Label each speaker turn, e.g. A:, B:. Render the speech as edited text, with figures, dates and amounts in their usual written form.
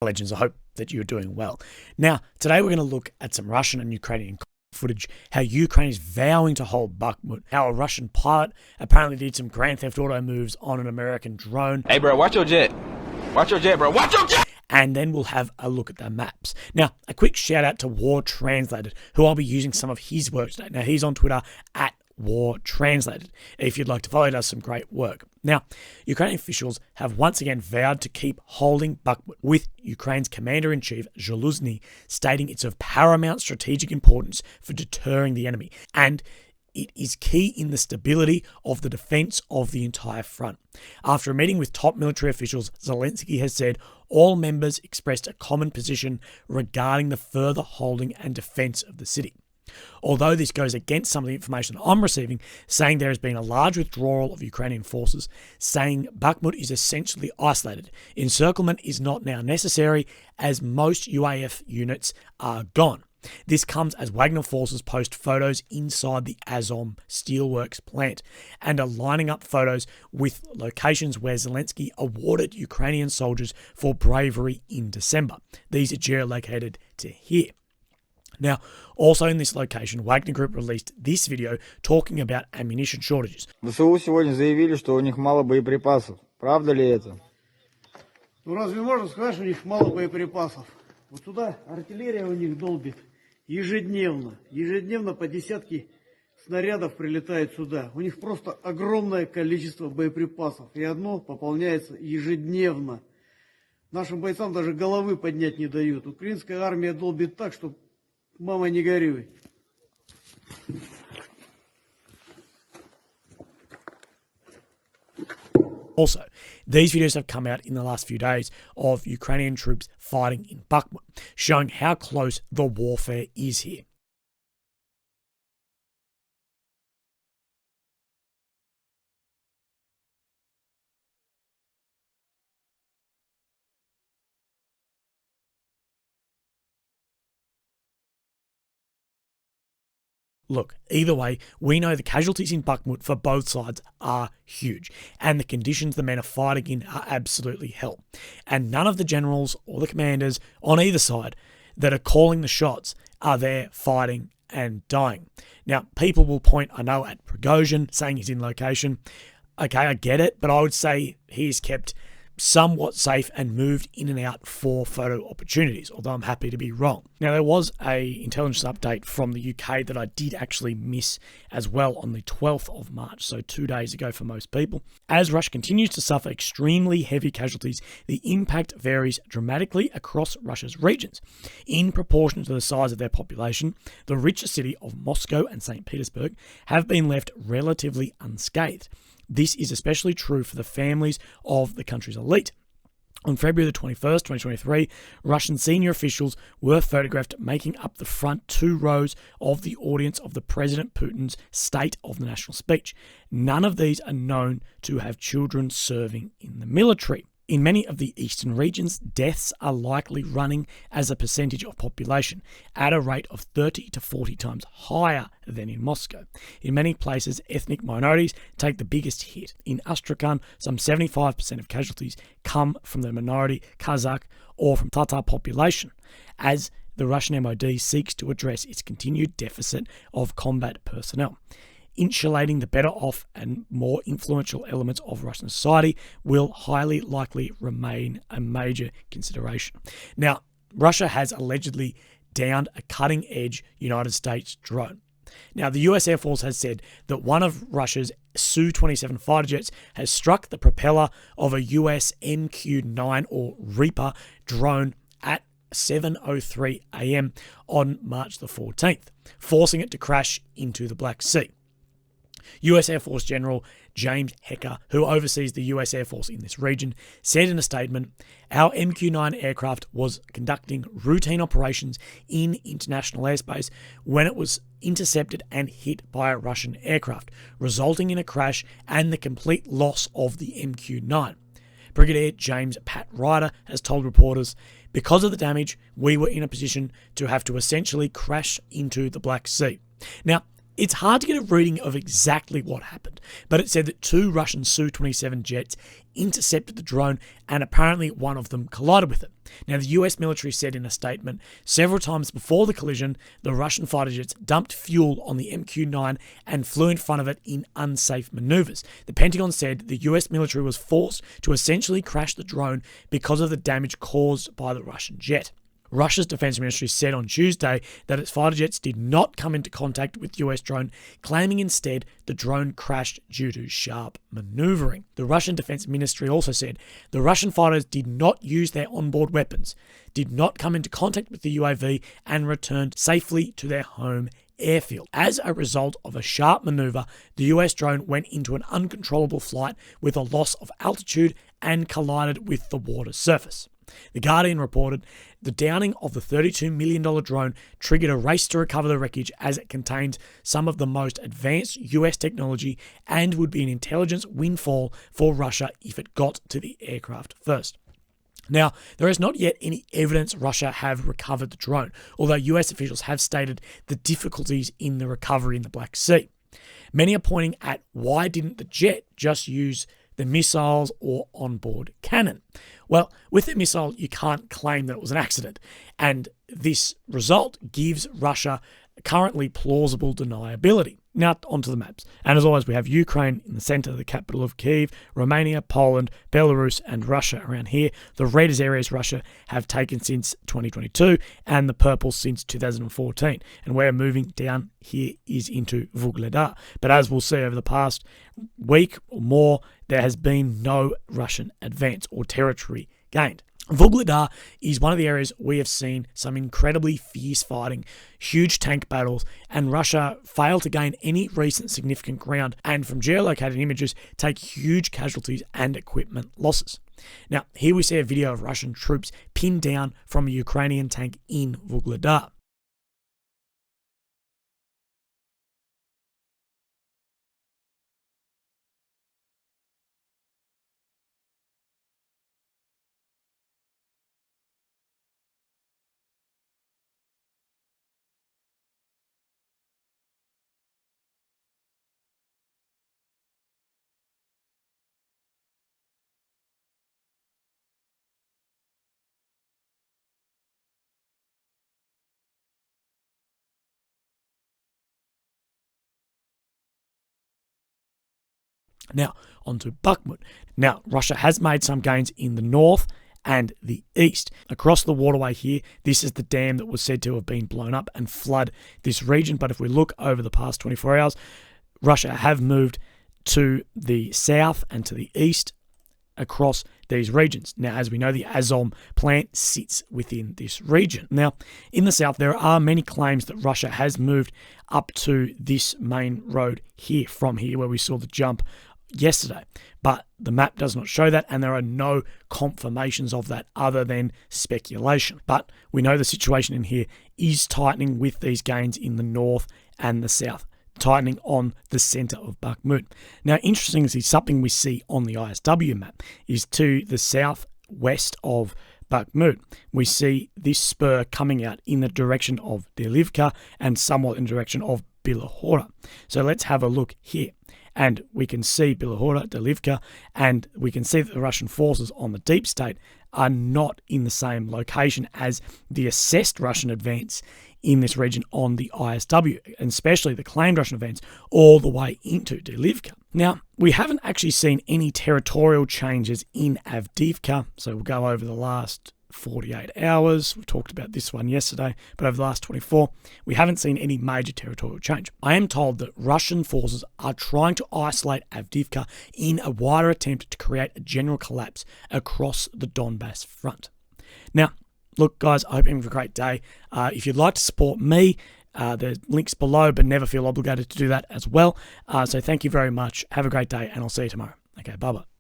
A: Legends, I hope that you're doing well. Now, today we're going to look at some Russian and Ukrainian footage, how Ukraine is vowing to hold Bakhmut, how a Russian pilot apparently did some Grand Theft Auto moves on an American drone.
B: Hey bro, watch your jet. Watch your jet, bro. Watch your jet!
A: And then we'll have a look at the maps. Now, a quick shout out to War Translated, who I'll be using some of his work today. Now, he's on Twitter at War Translated, if you'd like to follow. He does some great work. Now, Ukrainian officials have once again vowed to keep holding Bakhmut, with Ukraine's commander-in-chief Zaluzhny stating it's of paramount strategic importance for deterring the enemy, and it is key in the stability of the defense of the entire front. After a meeting with top military officials, Zelensky has said all members expressed a common position regarding the further holding and defense of the city. Although this goes against some of the information I'm receiving, saying there has been a large withdrawal of Ukrainian forces, saying Bakhmut is essentially isolated. Encirclement is not now necessary as most UAF units are gone. This comes as Wagner forces post photos inside the Azom Steelworks plant and are lining up photos with locations where Zelensky awarded Ukrainian soldiers for bravery in December. These are geolocated to here. Now, also in this location, Wagner Group released this video talking about ammunition shortages.
C: ВСУ сегодня заявили, что у них мало боеприпасов. Правда ли это?
D: Ну разве можно сказать, что у них мало боеприпасов? Вот туда артиллерия у них долбит ежедневно. Ежедневно по десятки снарядов прилетает сюда. У них просто огромное количество боеприпасов. И одно пополняется ежедневно. Нашим бойцам даже головы поднять не дают. Украинская армия долбит так, что мама не горюй.
A: Also, these videos have come out in the last few days of Ukrainian troops fighting in Bakhmut, showing how close the warfare is here. Look, either way, we know the casualties in Bakhmut for both sides are huge, and the conditions the men are fighting in are absolutely hell. And none of the generals or the commanders on either side that are calling the shots are there fighting and dying. Now, people will point, I know, at Prigozhin, saying he's in location. Okay, I get it, but I would say he's kept somewhat safe and moved in and out for photo opportunities, although I'm happy to be wrong. Now, there was a intelligence update from the UK that I did actually miss as well on the 12th of March, so 2 days ago for most people. As Russia continues to suffer extremely heavy casualties, the impact varies dramatically across Russia's regions. In proportion to the size of their population, the richer city of Moscow and St. Petersburg have been left relatively unscathed. This is especially true for the families of the country's elite. On February the 21st, 2023, Russian senior officials were photographed making up the front two rows of the audience of the President Putin's State of the National speech. None of these are known to have children serving in the military. In many of the eastern regions, deaths are likely running as a percentage of population at a rate of 30 to 40 times higher than in Moscow. In many places, ethnic minorities take the biggest hit. In Astrakhan, some 75% of casualties come from the minority Kazakh or from Tatar population, as the Russian MOD seeks to address its continued deficit of combat personnel. Insulating the better off and more influential elements of Russian society will highly likely remain a major consideration. Now, Russia has allegedly downed a cutting-edge United States drone. Now, the US Air Force has said that one of Russia's Su-27 fighter jets has struck the propeller of a US MQ-9 or Reaper drone at 7:03 a.m. on March the 14th, forcing it to crash into the Black Sea. US Air Force General James Hecker, who oversees the US Air Force in this region, said in a statement, "Our MQ-9 aircraft was conducting routine operations in international airspace when it was intercepted and hit by a Russian aircraft, resulting in a crash and the complete loss of the MQ-9. Brigadier James Pat Ryder has told reporters, "Because of the damage, we were in a position to have to essentially crash into the Black Sea." Now, It's hard to get a reading of exactly what happened, but it said that 2 Russian Su-27 jets intercepted the drone and apparently one of them collided with it. Now, the US military said in a statement, several times before the collision, the Russian fighter jets dumped fuel on the MQ-9 and flew in front of it in unsafe maneuvers. The Pentagon said the US military was forced to essentially crash the drone because of the damage caused by the Russian jet. Russia's defense ministry said on Tuesday that its fighter jets did not come into contact with the US drone, claiming instead the drone crashed due to sharp maneuvering. The Russian defense ministry also said the Russian fighters did not use their onboard weapons, did not come into contact with the UAV, and returned safely to their home airfield. As a result of a sharp maneuver, the US drone went into an uncontrollable flight with a loss of altitude and collided with the water surface. The Guardian reported the downing of the $32 million drone triggered a race to recover the wreckage as it contains some of the most advanced US technology and would be an intelligence windfall for Russia if it got to the aircraft first. Now, there is not yet any evidence Russia have recovered the drone, although US officials have stated the difficulties in the recovery in the Black Sea. Many are pointing at why didn't the jet just use the missiles or onboard cannon? Well, with the missile, you can't claim that it was an accident, and this result gives Russia currently plausible deniability. Now, onto the maps. And as always, we have Ukraine in the center, the capital of Kyiv, Romania, Poland, Belarus, and Russia around here. The red is areas Russia have taken since 2022, and the purple since 2014. And we're moving down here is into Vuhledar. But as we'll see over the past week or more, there has been no Russian advance or territory gained. Vuhledar is one of the areas we have seen some incredibly fierce fighting, huge tank battles, and Russia failed to gain any recent significant ground, and from geolocated images take huge casualties and equipment losses. Now, here we see a video of Russian troops pinned down from a Ukrainian tank in Vuhledar. Now, onto Bakhmut. Now, Russia has made some gains in the north and the east. Across the waterway here, this is the dam that was said to have been blown up and flood this region. But if we look over the past 24 hours, Russia have moved to the south and to the east across these regions. Now, as we know, the Azov plant sits within this region. Now, in the south, there are many claims that Russia has moved up to this main road here, from here, where we saw the jump yesterday, but the map does not show that, and there are no confirmations of that other than speculation. But we know the situation in here is tightening with these gains in the north and the south, tightening on the center of Bakhmut. Now, interestingly, something we see on the ISW map is to the southwest of Bakhmut. We see this spur coming out in the direction of Delivka and somewhat in the direction of Bilohora. So let's have a look here. And we can see Bilohora, Delivka, and we can see that the Russian forces on the deep state are not in the same location as the assessed Russian advance in this region on the ISW, and especially the claimed Russian advance all the way into Delivka. Now, we haven't actually seen any territorial changes in Avdiivka, so we'll go over the last 48 hours. We talked about this one yesterday, but over the last 24, we haven't seen any major territorial change. I am told that Russian forces are trying to isolate Avdiivka in a wider attempt to create a general collapse across the Donbass front. Now, look, guys, I hope you have a great day. If you'd like to support me, there's links below, but never feel obligated to do that as well. So thank you very much. Have a great day, and I'll see you tomorrow. Okay, bye-bye.